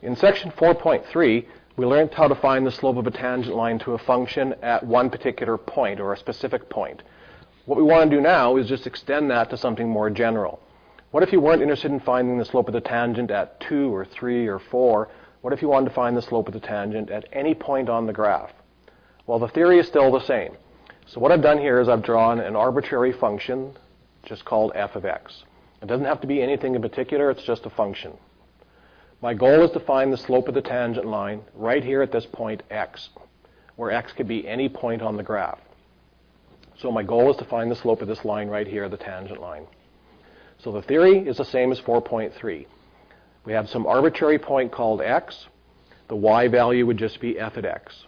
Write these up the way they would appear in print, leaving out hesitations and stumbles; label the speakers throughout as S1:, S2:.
S1: In section 4.3, we learned how to find the slope of a tangent line to a function at one particular point, or a specific point. What we want to do now is just extend that to something more general. What if you weren't interested in finding the slope of the tangent at 2 or 3 or 4? What if you wanted to find the slope of the tangent at any point on the graph? Well, the theory is still the same. So what I've done here is I've drawn an arbitrary function just called f of x. It doesn't have to be anything in particular, it's just a function. My goal is to find the slope of the tangent line right here at this point x, where x could be any point on the graph. So my goal is to find the slope of this line right here, the tangent line. So the theory is the same as 4.3. We have some arbitrary point called x. The y value would just be f at x.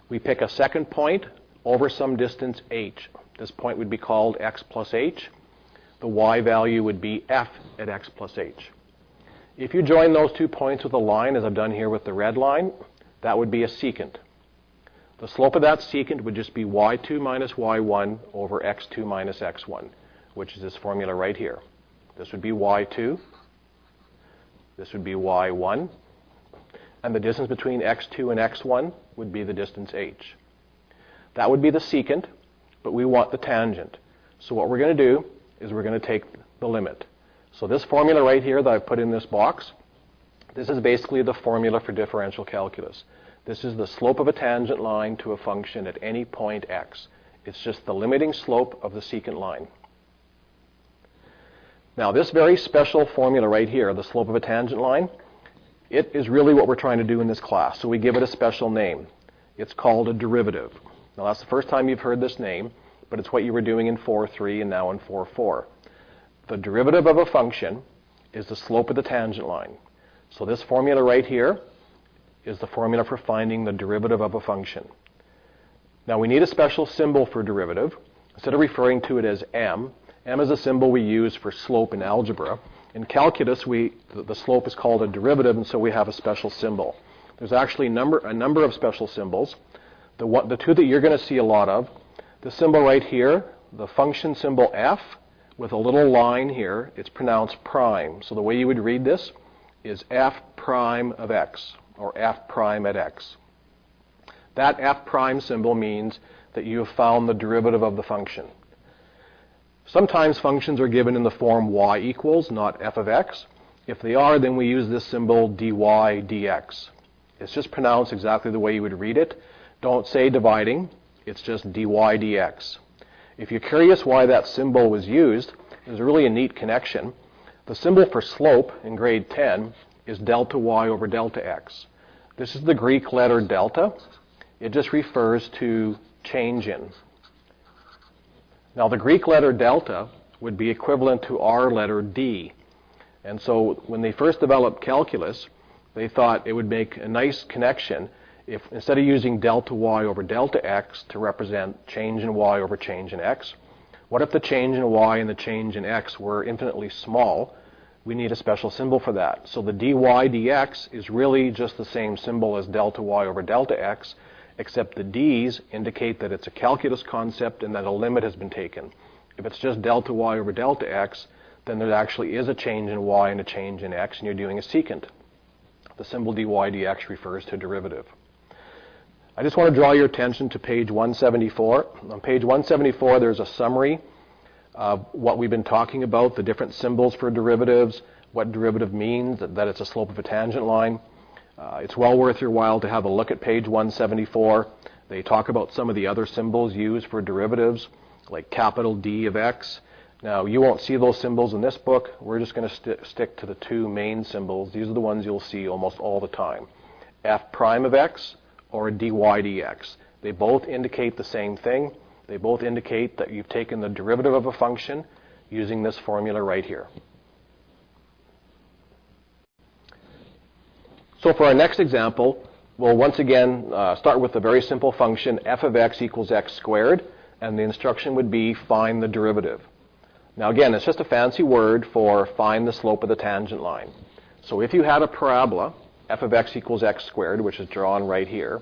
S1: We pick a second point over some distance h. This point would be called x plus h. The y value would be f at x plus h. If you join those 2 points with a line, as I've done here with the red line, that would be a secant. The slope of that secant would just be y2 minus y1 over x2 minus x1, which is this formula right here. This would be y2, this would be y1, and the distance between x2 and x1 would be the distance h. That would be the secant, but we want the tangent. So what we're going to do is we're going to take the limit. So this formula right here that I've put in this box, this is basically the formula for differential calculus. This is the slope of a tangent line to a function at any point x. It's just the limiting slope of the secant line. Now this very special formula right here, the slope of a tangent line, it is really what we're trying to do in this class. So we give it a special name. It's called a derivative. Now that's the first time you've heard this name, but it's what you were doing in 4.3 and now in 4.4. The derivative of a function is the slope of the tangent line. So this formula right here is the formula for finding the derivative of a function. Now we need a special symbol for derivative. Instead of referring to it as m is a symbol we use for slope in algebra. In calculus, the slope is called a derivative, and so we have a special symbol. There's actually a number of special symbols. The two that you're going to see a lot of, the symbol right here, the function symbol f, with a little line here, it's pronounced prime. So the way you would read this is f prime of x, or f prime at x. That f prime symbol means that you have found the derivative of the function. Sometimes functions are given in the form y equals, not f of x. If they are, then we use this symbol dy dx. It's just pronounced exactly the way you would read it. Don't say dividing, it's just dy dx. If you're curious why that symbol was used, there's really a neat connection. The symbol for slope in grade 10 is delta y over delta x. This is the Greek letter delta. It just refers to change in. Now the Greek letter delta would be equivalent to our letter d. And so when they first developed calculus, they thought it would make a nice connection if instead of using delta y over delta x to represent change in y over change in x, what if the change in y and the change in x were infinitely small? We need a special symbol for that. So the dy dx is really just the same symbol as delta y over delta x, except the d's indicate that it's a calculus concept and that a limit has been taken. If it's just delta y over delta x, then there actually is a change in y and a change in x, and you're doing a secant. The symbol dy dx refers to derivative. I just want to draw your attention to page 174. On page 174, there's a summary of what we've been talking about, the different symbols for derivatives, what derivative means, that it's a slope of a tangent line. It's well worth your while to have a look at page 174. They talk about some of the other symbols used for derivatives, like capital D of x. Now, you won't see those symbols in this book. We're just going to stick to the two main symbols. These are the ones you'll see almost all the time. F prime of x or dy dx. They both indicate the same thing. They both indicate that you've taken the derivative of a function using this formula right here. So for our next example, we'll once again start with a very simple function, f of x equals x squared, and the instruction would be find the derivative. Now again, it's just a fancy word for find the slope of the tangent line. So if you had a parabola, f of x equals x squared, which is drawn right here,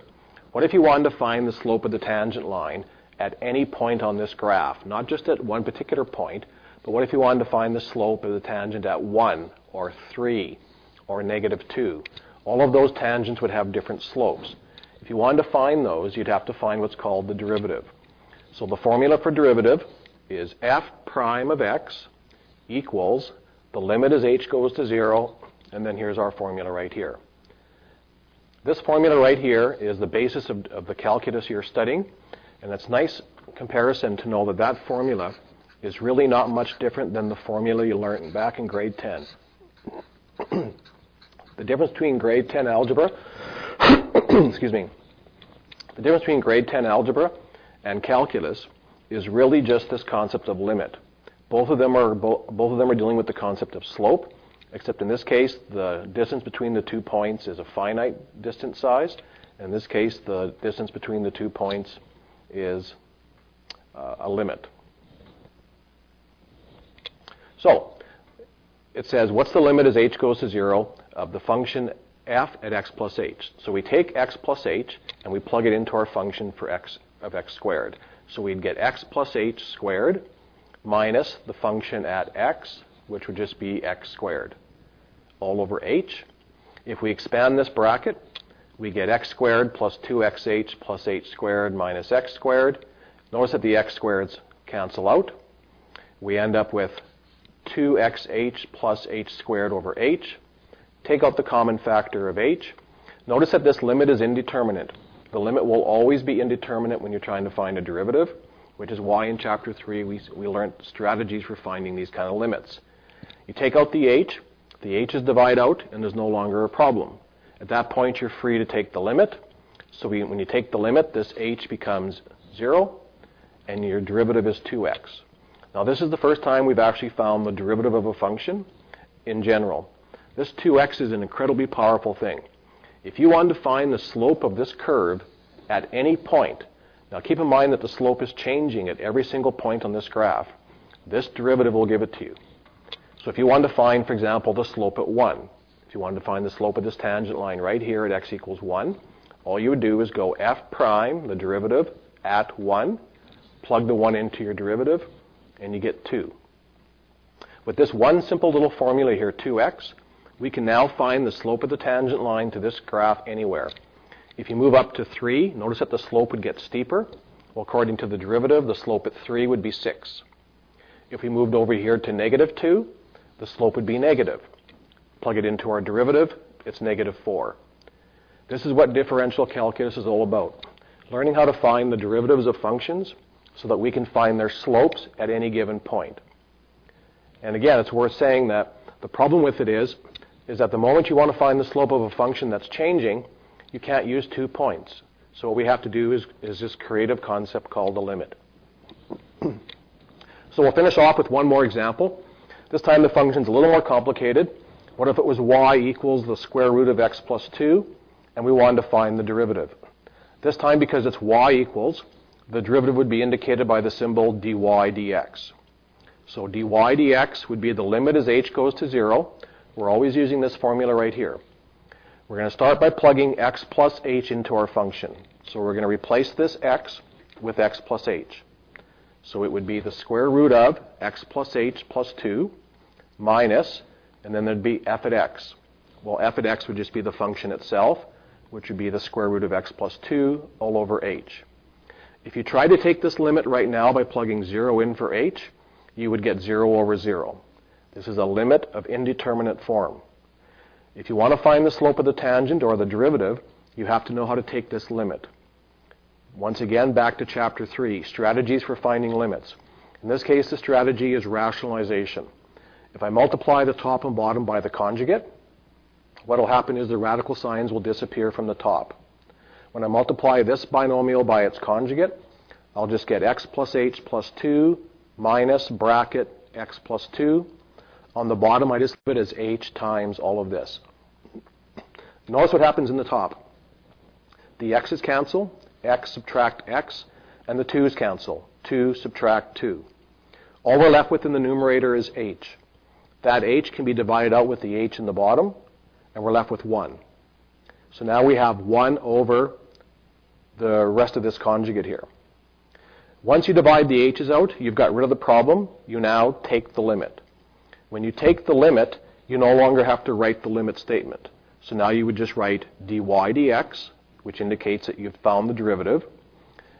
S1: what if you wanted to find the slope of the tangent line at any point on this graph? Not just at one particular point, but what if you wanted to find the slope of the tangent at 1 or 3 or -2? All of those tangents would have different slopes. If you wanted to find those, you'd have to find what's called the derivative. So the formula for derivative is f prime of x equals, the limit as h goes to 0, and then here's our formula right here. This formula right here is the basis of the calculus you're studying, and it's nice comparison to know that that formula is really not much different than the formula you learned back in grade 10. The difference between grade 10 algebra, excuse me, the difference between grade 10 algebra and calculus is really just this concept of limit. Both of them are dealing with the concept of slope, except in this case, the distance between the 2 points is a finite distance size. In this case, the distance between the 2 points is a limit. So it says, what's the limit as h goes to 0 of the function f at x plus h? So we take x plus h and we plug it into our function for x of x squared. So we'd get x plus h squared minus the function at x, which would just be x squared, all over h. If we expand this bracket, we get x squared plus 2xh plus h squared minus x squared. Notice that the x squareds cancel out. We end up with 2xh plus h squared over h. Take out the common factor of h. Notice that this limit is indeterminate. The limit will always be indeterminate when you're trying to find a derivative, which is why in Chapter 3 we learned strategies for finding these kind of limits. You take out the h's divide out, and there's no longer a problem. At that point, you're free to take the limit. So when you take the limit, this h becomes 0, and your derivative is 2x. Now, this is the first time we've actually found the derivative of a function in general. This 2x is an incredibly powerful thing. If you wanted to find the slope of this curve at any point, now keep in mind that the slope is changing at every single point on this graph, this derivative will give it to you. So if you wanted to find, for example, the slope at 1, if you wanted to find the slope of this tangent line right here at x equals 1, all you would do is go f prime, the derivative, at 1, plug the 1 into your derivative, and you get 2. With this one simple little formula here, 2x, we can now find the slope of the tangent line to this graph anywhere. If you move up to 3, notice that the slope would get steeper. Well, according to the derivative, the slope at 3 would be 6. If we moved over here to negative 2, the slope would be negative. Plug it into our derivative, it's negative 4. This is what differential calculus is all about. Learning how to find the derivatives of functions so that we can find their slopes at any given point. And again, it's worth saying that the problem with it is that the moment you want to find the slope of a function that's changing, you can't use 2 points. So what we have to do is this creative concept called the limit. So we'll finish off with one more example. This time the function's a little more complicated. What if it was y equals the square root of x plus 2, and we wanted to find the derivative? This time, because it's y equals, the derivative would be indicated by the symbol dy dx. So dy dx would be the limit as h goes to 0. We're always using this formula right here. We're going to start by plugging x plus h into our function. So we're going to replace this x with x plus h. So it would be the square root of x plus h plus 2 minus, and then there'd be f at x. Well, f at x would just be the function itself, which would be the square root of x plus 2 all over h. If you try to take this limit right now by plugging 0 in for h, you would get 0 over 0. This is a limit of indeterminate form. If you want to find the slope of the tangent or the derivative, you have to know how to take this limit. Once again, back to Chapter 3, strategies for finding limits. In this case, the strategy is rationalization. If I multiply the top and bottom by the conjugate, what will happen is the radical signs will disappear from the top. When I multiply this binomial by its conjugate, I'll just get x plus h plus 2 minus bracket x plus 2. On the bottom, I just leave it as h times all of this. Notice what happens in the top. The x's cancel, x subtract x, and the 2's cancel, 2 subtract 2. All we're left with in the numerator is h. That h can be divided out with the h in the bottom, and we're left with 1. So now we have 1 over the rest of this conjugate here. Once you divide the h's out, you've got rid of the problem. You now take the limit. When you take the limit, you no longer have to write the limit statement. So now you would just write dy dx, which indicates that you've found the derivative.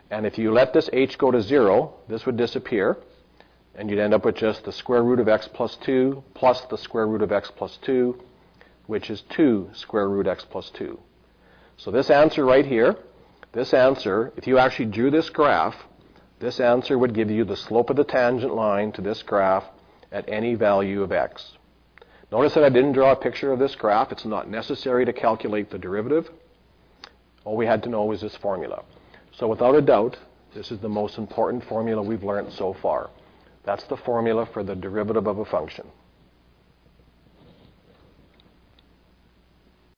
S1: And if you let this h go to 0, this would disappear, and you'd end up with just the square root of x plus 2 plus the square root of x plus 2, which is 2 square root x plus 2. So this answer right here, this answer, if you actually drew this graph, this answer would give you the slope of the tangent line to this graph at any value of x. Notice that I didn't draw a picture of this graph. It's not necessary to calculate the derivative. All we had to know was this formula. So without a doubt, this is the most important formula we've learned so far. That's the formula for the derivative of a function.